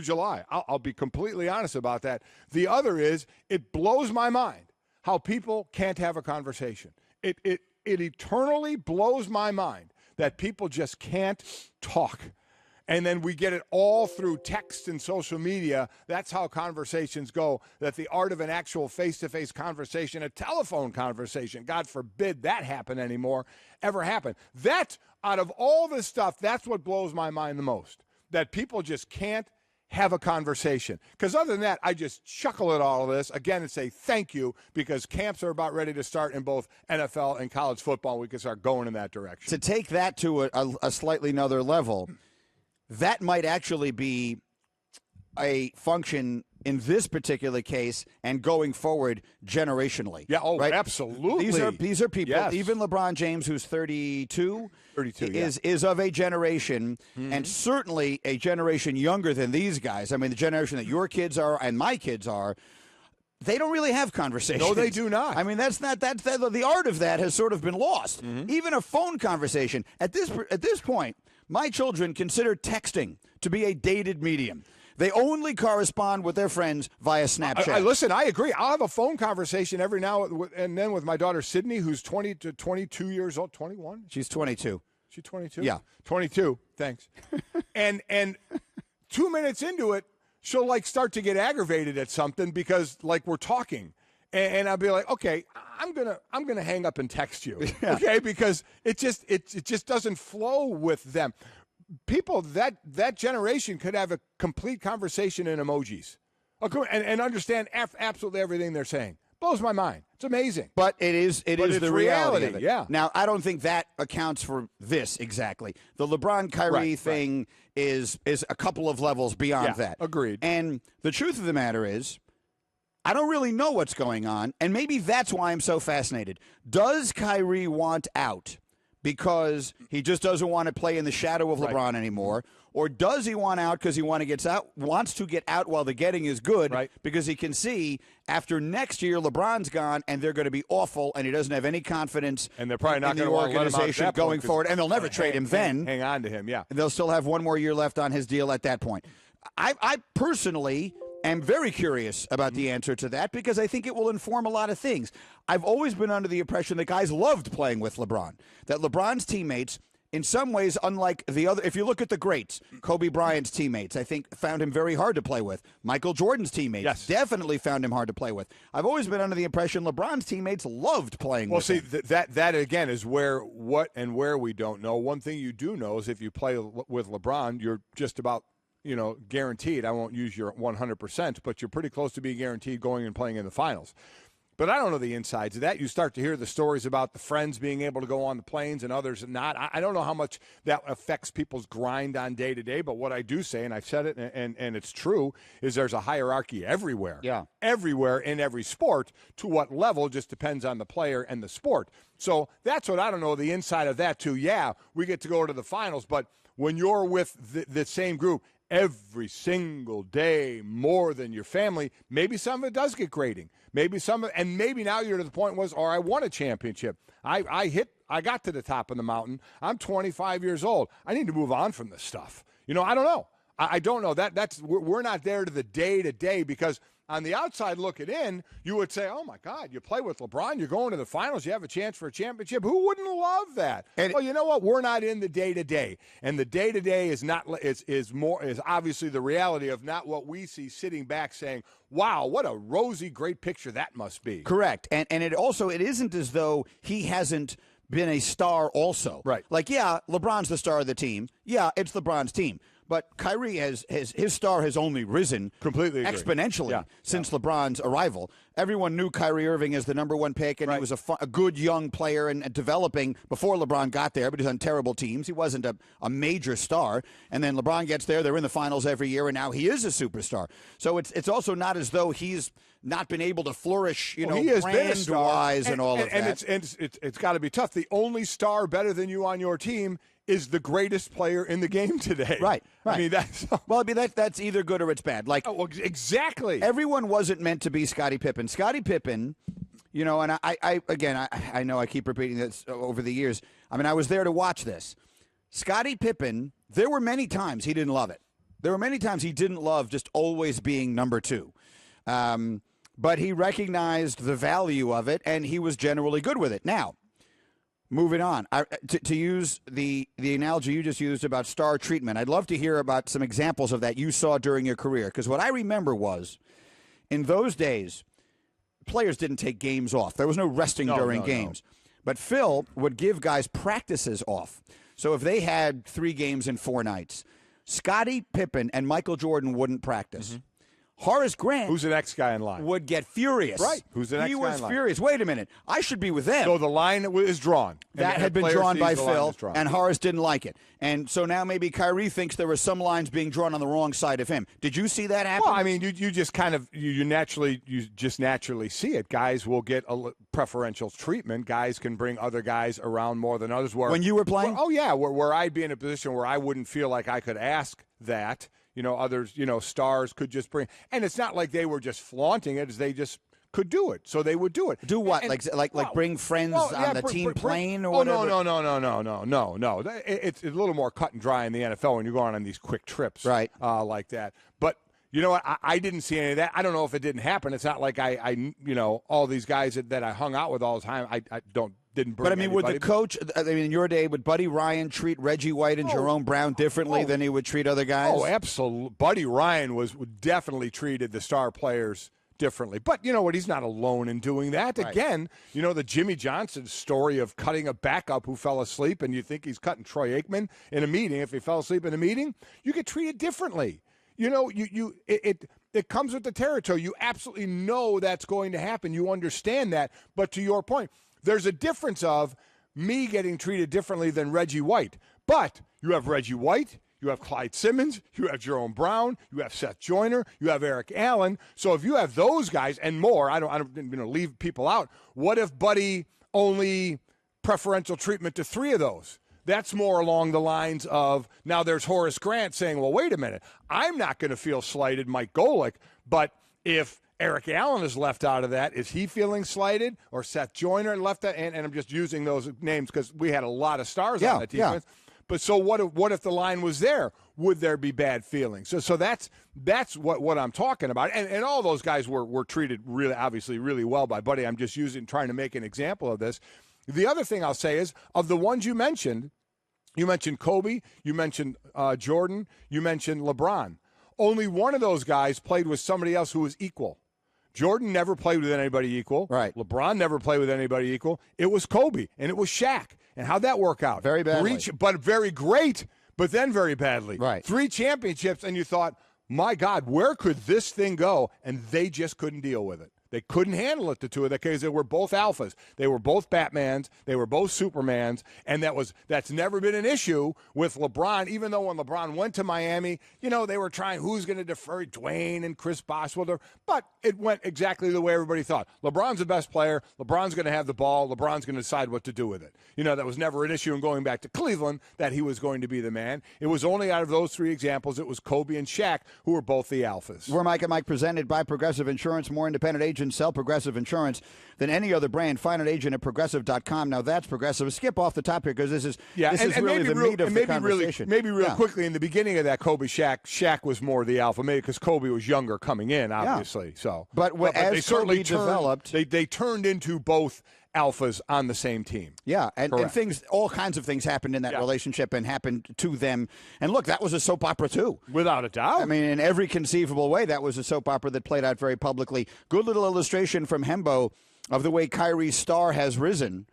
July. I'll be completely honest about that. The other is it blows my mind how people can't have a conversation. It eternally blows my mind that people just can't talk. And then we get it all through text and social media. That's how conversations go, that the art of an actual face-to-face conversation, a telephone conversation, God forbid that happen anymore, ever happen. That, out of all this stuff, that's what blows my mind the most, that people just can't have a conversation. Because other than that, I just chuckle at all of this, again, and say thank you, because camps are about ready to start in both NFL and college football. We can start going in that direction. To take that to a slightly another level, that might actually be a function in this particular case and going forward generationally. Yeah, oh, right? absolutely. These are people, yes. Even LeBron James, who's 32 is of a generation, and certainly a generation younger than these guys. I mean, the generation that your kids are and my kids are, they don't really have conversations. No, they do not. I mean, that's the art of that has sort of been lost. Even a phone conversation. At this point, my children consider texting to be a dated medium. They only correspond with their friends via Snapchat. Listen, I agree. I'll have a phone conversation every now and then with my daughter, Sydney, who's 20 to 22 years old. 21? She's 22. She's 22? Yeah. 22. Thanks. and 2 minutes into it, she'll, like, start to get aggravated at something because, like, we're talking. And I'll be like, okay, I'm gonna hang up and text you, okay? Because it just doesn't flow with them. People that generation could have a complete conversation in emojis, and understand absolutely everything they're saying. Blows my mind. It's amazing. But it is the reality of it. Yeah. Now, I don't think that accounts for this exactly. The LeBron-Kyrie thing is a couple of levels beyond that. Agreed. And the truth of the matter is, I don't really know what's going on, and maybe that's why I'm so fascinated. Does Kyrie want out because he just doesn't want to play in the shadow of LeBron anymore, or does he want out because he wants to get out while the getting is good because he can see after next year LeBron's gone and they're going to be awful and he doesn't have any confidence and they're probably not in the organization going forward, and they'll never trade him then. Hang on to him, yeah. And they'll still have one more year left on his deal at that point. I personally am very curious about the answer to that because I think it will inform a lot of things. I've always been under the impression that guys loved playing with LeBron, that LeBron's teammates, in some ways, unlike the other, if you look at the greats, Kobe Bryant's teammates, I think, found him very hard to play with. Michael Jordan's teammates definitely found him hard to play with. I've always been under the impression LeBron's teammates loved playing with him. Well, see, that again is where we don't know. One thing you do know is if you play with LeBron, you're just about guaranteed. I won't use your 100%, but you're pretty close to being guaranteed going and playing in the finals. But I don't know the insides of that. You start to hear the stories about the friends being able to go on the planes and others not. I don't know how much that affects people's grind on day to day, but what I do say, and I've said it and it's true, is there's a hierarchy everywhere. Yeah. Everywhere in every sport. To what level just depends on the player and the sport. So that's what I don't know the inside of that too. Yeah, we get to go to the finals, but when you're with the same group every single day more than your family, maybe some of it does get grating. Maybe and maybe now you're to the point I won a championship. I got to the top of the mountain. I'm 25 years old. I need to move on from this stuff. I don't know. I don't know. We're not there to the day because on the outside looking in, you would say, oh, my God, you play with LeBron, you're going to the finals, you have a chance for a championship. Who wouldn't love that? Well, you know what? We're not in the day-to-day. And the day-to-day is obviously the reality of not what we see sitting back saying, wow, what a rosy, great picture that must be. Correct. And it isn't as though he hasn't been a star also. Right. Like, yeah, LeBron's the star of the team. Yeah, it's LeBron's team. But Kyrie his star has only risen completely exponentially since LeBron's arrival. Everyone knew Kyrie Irving as the number one pick, and he was a good young player and developing before LeBron got there, but he's on terrible teams. He wasn't a major star. And then LeBron gets there, they're in the finals every year, and now he is a superstar. So it's also not as though he's not been able to flourish, brand-wise and all of that. And it's got to be tough. The only star better than you on your team is the greatest player in the game today. Right. I mean, that's either good or it's bad. Like, exactly. Everyone wasn't meant to be Scottie Pippen. Scottie Pippen, and I know I keep repeating this over the years. I mean, I was there to watch this. Scottie Pippen, there were many times he didn't love it. There were many times he didn't love just always being number two. But he recognized the value of it, and he was generally good with it. Now, moving on, to use the analogy you just used about star treatment, I'd love to hear about some examples of that you saw during your career. Because what I remember was, in those days, players didn't take games off. There was no resting during games. No. But Phil would give guys practices off. So if they had 3 games in 4 nights, Scottie Pippen and Michael Jordan wouldn't practice. Mm-hmm. Horace Grant, who's the next guy in line, would get furious. Right. Who's the next guy in line? He was furious. Wait a minute. I should be with them. So the line is drawn. That had been drawn by Phil, and Horace didn't like it. And so now maybe Kyrie thinks there were some lines being drawn on the wrong side of him. Did you see that happen? Well, I mean, you just kind of you just naturally see it. Guys will get a preferential treatment. Guys can bring other guys around more than others. When you were playing? Where I'd be in a position where I wouldn't feel like I could ask that. Others, stars could just bring, and it's not like they were just flaunting it; as they just could do it, so they would do it. Do what? Like bring friends on the team plane or whatever? No. It's a little more cut and dry in the NFL when you're going on these quick trips, right? Like that. But you know what? I didn't see any of that. I don't know if it didn't happen. It's not like I all these guys that I hung out with all the time. I didn't bring. But I mean, would the coach? I mean, in your day, would Buddy Ryan treat Reggie White and Jerome Brown differently than he would treat other guys? Oh, absolutely. Buddy Ryan definitely treated the star players differently. But you know what? He's not alone in doing that. Right. Again, the Jimmy Johnson story of cutting a backup who fell asleep, and you think he's cutting Troy Aikman in a meeting. If he fell asleep in a meeting, you get treated differently. It comes with the territory. You absolutely know that's going to happen. You understand that. But to your point, there's a difference of me getting treated differently than Reggie White. But you have Reggie White, you have Clyde Simmons, you have Jerome Brown, you have Seth Joyner, you have Eric Allen. So if you have those guys and more, I don't leave people out. What if Buddy only preferential treatment to 3 of those? That's more along the lines of, now there's Horace Grant saying, well, wait a minute, I'm not going to feel slighted, Mike Golick, but if Eric Allen is left out of that, is he feeling slighted? Or Seth Joyner left out? And I'm just using those names because we had a lot of stars on that defense. Yeah. But so what if the line was there? Would there be bad feelings? So that's what I'm talking about. And all those guys were treated obviously really well by Buddy. I'm just trying to make an example of this. The other thing I'll say is, of the ones you mentioned Kobe, you mentioned Jordan, you mentioned LeBron. Only one of those guys played with somebody else who was equal. Jordan never played with anybody equal. Right. LeBron never played with anybody equal. It was Kobe, and it was Shaq. And how'd that work out? Very badly. But very great, but then very badly. Right. 3 championships, and you thought, my God, where could this thing go? And they just couldn't deal with it. They couldn't handle it, the two of them, because they were both alphas. They were both Batmans. They were both Supermans. And that's never been an issue with LeBron, even though when LeBron went to Miami, they were trying who's going to defer Dwayne and Chris Bosh. But it went exactly the way everybody thought. LeBron's the best player. LeBron's going to have the ball. LeBron's going to decide what to do with it. That was never an issue in going back to Cleveland that he was going to be the man. It was only out of those 3 examples, it was Kobe and Shaq who were both the alphas. We're Mike and Mike, presented by Progressive Insurance. More independent agents sell Progressive Insurance than any other brand. Find an agent at Progressive.com. Now that's Progressive. Skip off the top here because this is really the meat of the conversation. Maybe quickly, in the beginning of that Kobe Shaq was more the alpha, maybe because Kobe was younger coming in, obviously. Yeah. So, but as they certainly developed, they turned into both alphas on the same team. Yeah, and all kinds of things happened in that relationship and happened to them. And look, that was a soap opera too. Without a doubt. I mean, in every conceivable way, that was a soap opera that played out very publicly. Good little illustration from Hembo of the way Kyrie's star has risen.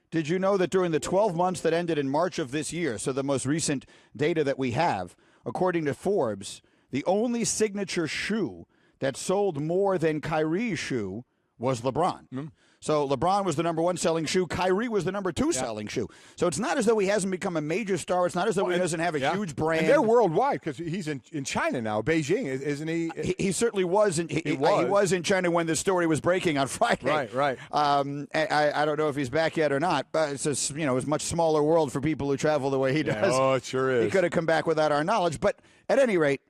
Did you know that during the 12 months that ended in March of this year, so the most recent data that we have, according to Forbes, the only signature shoe that sold more than Kyrie's shoe was LeBron. Mm-hmm. So LeBron was the number 1 selling shoe. Kyrie was the number 2 selling shoe. So it's not as though he hasn't become a major star. It's not as though he doesn't have a huge brand. And they're worldwide because he's in China now, Beijing, isn't he? He certainly was. He was in China when this story was breaking on Friday. Right. I don't know if he's back yet or not, but it's a much smaller world for people who travel the way he does. Oh, it sure is. He could have come back without our knowledge. But at any rate,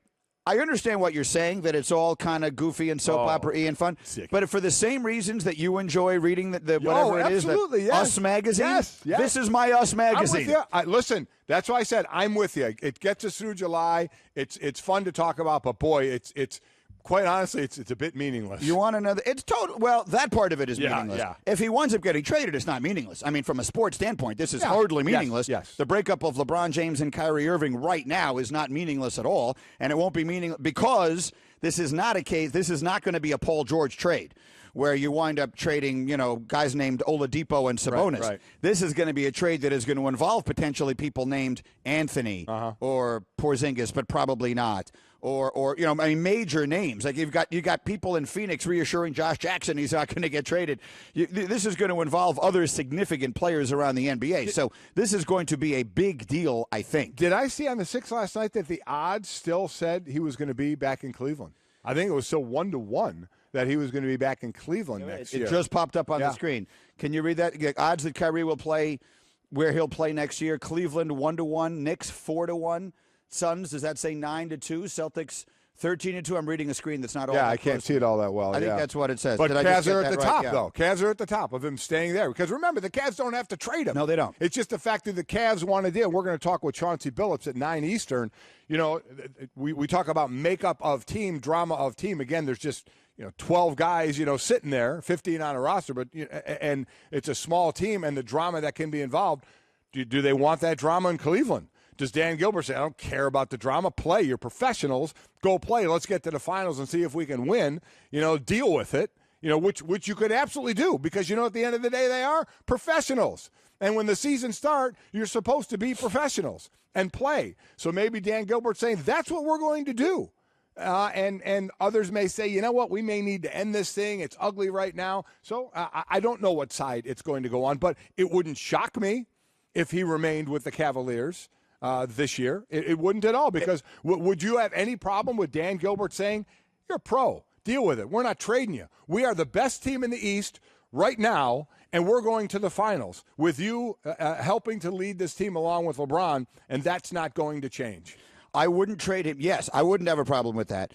I understand what you're saying, that it's all kind of goofy and soap opera-y and fun. Sick. But for the same reasons that you enjoy reading the whatever it is, absolutely, the yes. Us magazine, Yes. this is my Us magazine. I'm with you. Listen, that's why I said I'm with you. It gets us through July. It's fun to talk about, but boy, it's quite honestly, it's a bit meaningless. You want another? It's total. Well, that part of it is meaningless. Yeah. If he winds up getting traded, it's not meaningless. I mean, from a sports standpoint, this is hardly meaningless. Yes. The breakup of LeBron James and Kyrie Irving right now is not meaningless at all, and it won't be meaningless because this is not a case. This is not going to be a Paul George trade where you wind up trading, guys named Oladipo and Sabonis. Right. This is going to be a trade that is going to involve potentially people named Anthony or Porzingis, but probably not. Or major names. Like you got people in Phoenix reassuring Josh Jackson he's not going to get traded. This is going to involve other significant players around the NBA. So this is going to be a big deal, I think. Did I see on the 6 last night that the odds still said he was going to be back in Cleveland? I think it was still 1-1 that he was going to be back in Cleveland next year. It just popped up on the screen. Can you read that? Odds that Kyrie will play where he'll play next year. Cleveland 1-1, Knicks 4-1. Suns, does that say 9-2? Celtics 13-2. I'm reading a screen that's not all. Yeah, that I can't close. see it all that well. I think that's what it says. But Did I just Cavs get are that at the right? top, Yeah. though. Cavs are at the top of him staying there. Because remember, the Cavs don't have to trade him. No, they don't. It's just the fact that the Cavs want to deal. We're going to talk with Chauncey Billups at 9 Eastern. We talk about makeup of team, drama of team. Again, there's just 12 guys, sitting there, 15 on a roster, but and it's a small team, and the drama that can be involved. Do they want that drama in Cleveland? Does Dan Gilbert say, I don't care about the drama, play, you're professionals, go play, let's get to the finals and see if we can win, deal with it, which you could absolutely do because, at the end of the day, they are professionals. And when the season starts, you're supposed to be professionals and play. So maybe Dan Gilbert's saying, that's what we're going to do. And others may say, you know what, we may need to end this thing. It's ugly right now. So I don't know what side it's going to go on, but it wouldn't shock me if he remained with the Cavaliers this year. It wouldn't at all because would you have any problem with Dan Gilbert saying, you're a pro, deal with it. We're not trading you. We are the best team in the East right now, and we're going to the finals with you helping to lead this team along with LeBron, and that's not going to change. I wouldn't trade him. Yes, I wouldn't have a problem with that.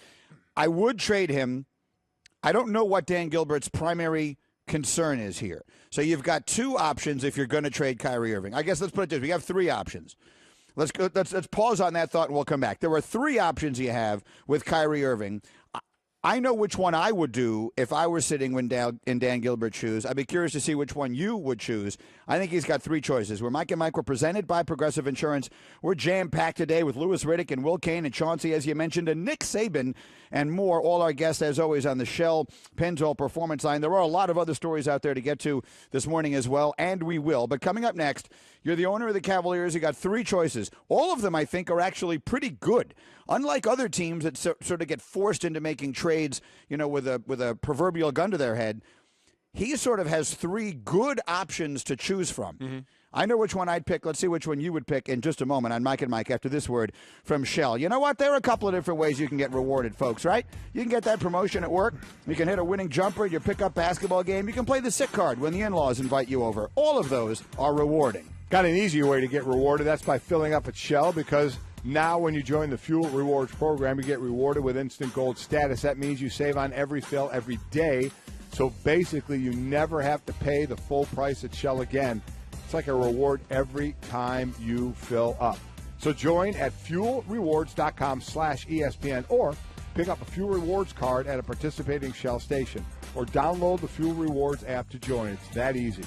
I would trade him. I don't know what Dan Gilbert's primary concern is here. So you've got two options if you're going to trade Kyrie Irving. I guess let's put it this way. We have three options. Let's pause on that thought and we'll come back. There are three options you have with Kyrie Irving. I know which one I would do if I were sitting in Dan Gilbert's shoes. I'd be curious to see which one you would choose. I think he's got three choices. We're Mike and Mike. We're presented by Progressive Insurance. We're jam-packed today with Louis Riddick and Will Kane and Chauncey, as you mentioned, and Nick Saban and more. All our guests, as always, on the Shell Pennzoil Performance Line. There are a lot of other stories out there to get to this morning as well, and we will. But coming up next, you're the owner of the Cavaliers. You got three choices. All of them, I think, are actually pretty good. Unlike other teams that sort of get forced into making trades, with a proverbial gun to their head, he sort of has three good options to choose from. Mm-hmm. I know which one I'd pick. Let's see which one you would pick in just a moment on Mike and Mike after this word from Shell. You know what? There are a couple of different ways you can get rewarded, folks, right? You can get that promotion at work. You can hit a winning jumper at your pickup basketball game. You can play the sick card when the in-laws invite you over. All of those are rewarding. Got an easier way to get rewarded. That's by filling up at Shell because now when you join the Fuel Rewards program, you get rewarded with instant gold status. That means you save on every fill every day. So basically, you never have to pay the full price at Shell again. It's like a reward every time you fill up. So join at fuelrewards.com/ESPN or pick up a Fuel Rewards card at a participating Shell station or download the Fuel Rewards app to join. It's that easy.